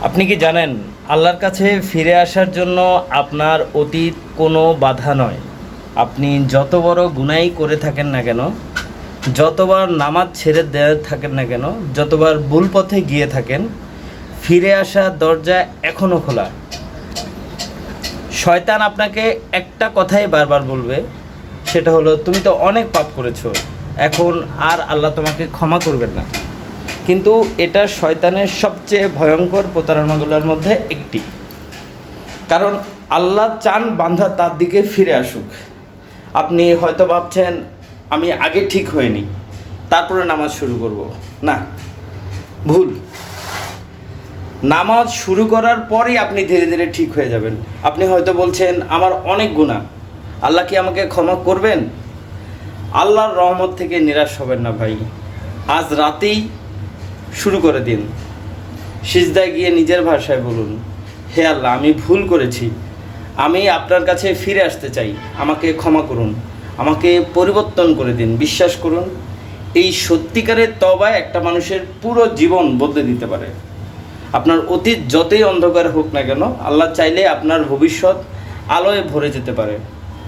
আপনি কি জানেন আল্লাহর কাছে ফিরে আসার জন্য আপনার অতীত কোনো বাধা নয়। আপনি যত বড় গুনাই করে থাকেন না কেন, যতবার নামাজ ছেড়ে দেওয়া থাকেন না কেন, যতবার ভুল পথে গিয়ে থাকেন, ফিরে আসার দরজা এখনও খোলা। শয়তান আপনাকে একটা কথাই বারবার বলবে, সেটা হলো তুমি তো অনেক পাপ করেছো, এখন আর আল্লাহ তোমাকে ক্ষমা করবেন না। কিন্তু এটা শয়তানের সবচেয়ে ভয়ঙ্কর প্রতারণাগুলোর মধ্যে একটি। কারণ আল্লাহ চান বান্দা তার দিকে ফিরে আসুক। আপনি হয়তো ভাবছেন আমি আগে ঠিক হয়নি, তারপরে নামাজ শুরু করব। না, ভুল। নামাজ শুরু করার পরই আপনি ধীরে ধীরে ঠিক হয়ে যাবেন। আপনি হয়তো বলছেন আমার অনেক গুনাহ, আল্লাহ কি আমাকে ক্ষমা করবেন? আল্লাহর রহমত থেকে নিরাশ হবেন না ভাই। আজ রাতেই শুরু করে দিন। সিজদায় গিয়ে নিজের ভাষায় বলুন, হে আল্লাহ, আমি ভুল করেছি, আমি আপনার কাছে ফিরে আসতে চাই, আমাকে ক্ষমা করুন, আমাকে পরিবর্তন করে দিন। বিশ্বাস করুন, এই সত্যিকারের তওবা একটা মানুষের পুরো জীবন বদলে দিতে পারে। আপনার অতীত যতই অন্ধকার হোক না কেন, আল্লাহ চাইলে আপনার ভবিষ্যৎ আলোয় ভরে যেতে পারে।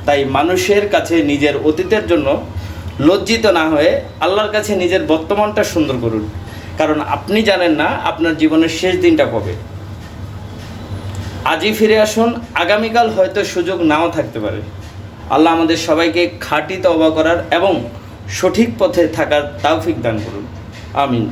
তাই মানুষের কাছে নিজের অতীতের জন্য লজ্জিত না হয়ে আল্লাহর কাছে নিজের বর্তমানটা সুন্দর করুন। কারণ আপনি জানেন না আপনার জীবনের শেষ দিনটা কবে। আজই ফিরে আসুন, আগামীকাল হয়তো সুযোগ নাও থাকতে পারে। আল্লাহ আমাদের সবাইকে খাঁটি তওবা করার এবং সঠিক পথে থাকার তৌফিক দান করুন। আমিন।